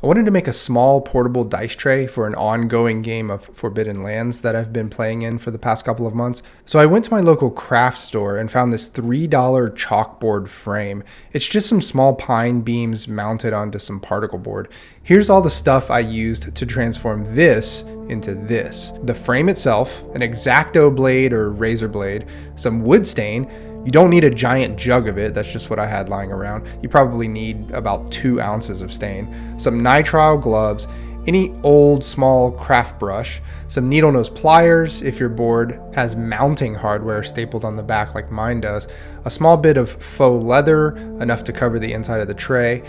I wanted to make a small portable dice tray for an ongoing game of Forbidden Lands that I've been playing in for the past couple of months. So I went to my local craft store and found this $3 chalkboard frame. It's just some small pine beams mounted onto some particle board. Here's all the stuff I used to transform this into this. The frame itself, an X-Acto blade or razor blade, some wood stain. You don't need a giant jug of it, that's just what I had lying around. You probably need about 2 ounces of stain. Some nitrile gloves, any old small craft brush, some needle nose pliers if your board has mounting hardware stapled on the back like mine does, a small bit of faux leather, enough to cover the inside of the tray.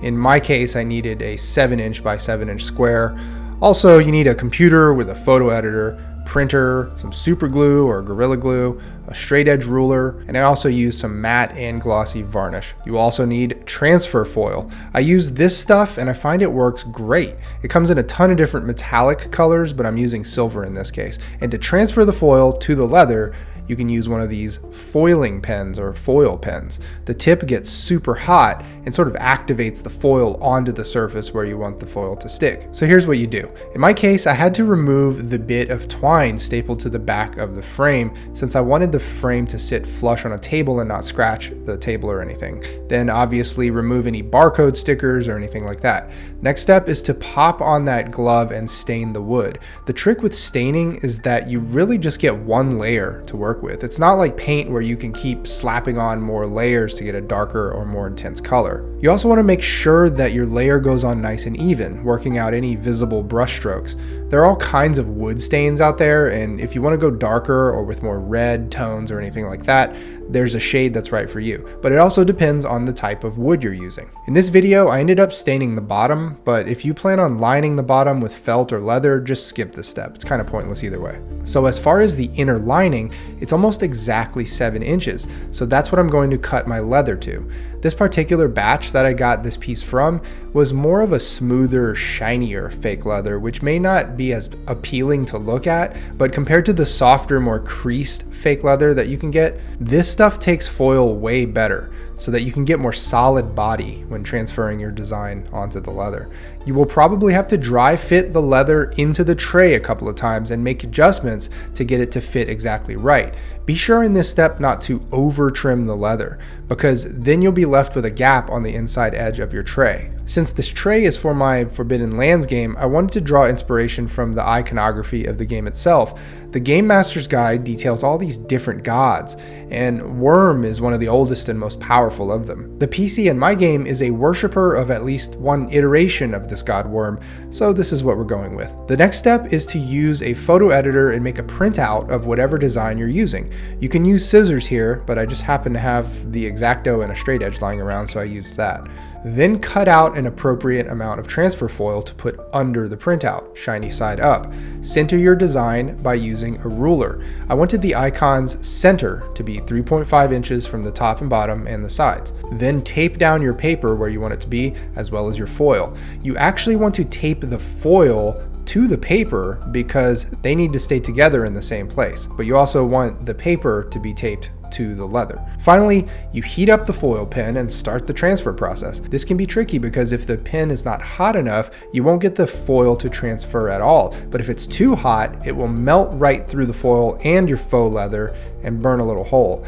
In my case, I needed a 7" by 7" square. Also, you need a computer with a photo editor, printer, some super glue or Gorilla Glue, a straight edge ruler, and I also use some matte and glossy varnish. You also need transfer foil. I use this stuff and I find it works great. It comes in a ton of different metallic colors, but I'm using silver in this case. And to transfer the foil to the leather, you can use one of these foiling pens or foil pens. The tip gets super hot and sort of activates the foil onto the surface where you want the foil to stick. So here's what you do. In my case, I had to remove the bit of twine stapled to the back of the frame since I wanted the frame to sit flush on a table and not scratch the table or anything. Then obviously remove any barcode stickers or anything like that. Next step is to pop on that glove and stain the wood. The trick with staining is that you really just get one layer to work with. It's not like paint where you can keep slapping on more layers to get a darker or more intense color. You also want to make sure that your layer goes on nice and even, working out any visible brush strokes. There are all kinds of wood stains out there, and if you want to go darker or with more red tones or anything like that, there's a shade that's right for you. But it also depends on the type of wood you're using. In this video, I ended up staining the bottom, but if you plan on lining the bottom with felt or leather, just skip this step. It's kind of pointless either way. So as far as the inner lining, it's almost exactly 7 inches. So that's what I'm going to cut my leather to. This particular batch that I got this piece from was more of a smoother, shinier fake leather, which may not be as appealing to look at, but compared to the softer, more creased fake leather that you can get, this stuff takes foil way better so that you can get more solid body when transferring your design onto the leather. You will probably have to dry fit the leather into the tray a couple of times and make adjustments to get it to fit exactly right. Be sure in this step not to over trim the leather, because then you'll be left with a gap on the inside edge of your tray. Since this tray is for my Forbidden Lands game, I wanted to draw inspiration from the iconography of the game itself. The Game Master's Guide details all these different gods, and Worm is one of the oldest and most powerful of them. The PC in my game is a worshiper of at least one iteration of this god Worm, so this is what we're going with. The next step is to use a photo editor and make a printout of whatever design you're using. You can use scissors here, but I just happen to have the X-Acto and a straight edge lying around, so I used that. Then cut out an appropriate amount of transfer foil to put under the printout, shiny side up. Center your design by using a ruler. I wanted the icon's center to be 3.5 inches from the top and bottom and the sides. Then tape down your paper where you want it to be, as well as your foil. You actually want to tape the foil to the paper because they need to stay together in the same place, but you also want the paper to be taped to the leather. Finally, you heat up the foil pen and start the transfer process. This can be tricky because if the pen is not hot enough, you won't get the foil to transfer at all. But if it's too hot, it will melt right through the foil and your faux leather and burn a little hole.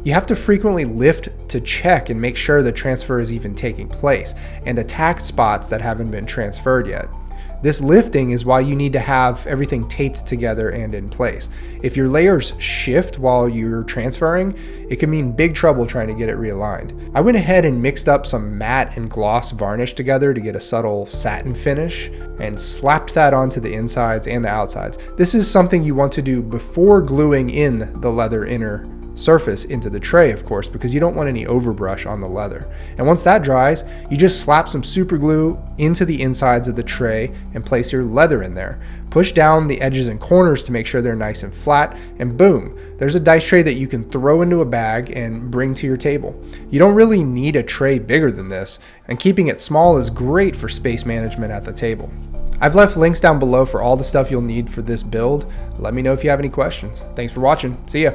You have to frequently lift to check and make sure the transfer is even taking place and attack spots that haven't been transferred yet. This lifting is why you need to have everything taped together and in place. If your layers shift while you're transferring, it can mean big trouble trying to get it realigned. I went ahead and mixed up some matte and gloss varnish together to get a subtle satin finish and slapped that onto the insides and the outsides. This is something you want to do before gluing in the leather inner surface into the tray, of course, because you don't want any overbrush on the leather. And once that dries, you just slap some super glue into the insides of the tray and place your leather in there. Push down the edges and corners to make sure they're nice and flat, and boom, there's a dice tray that you can throw into a bag and bring to your table. You don't really need a tray bigger than this, and keeping it small is great for space management at the table. I've left links down below for all the stuff you'll need for this build. Let me know if you have any questions. Thanks for watching. See ya.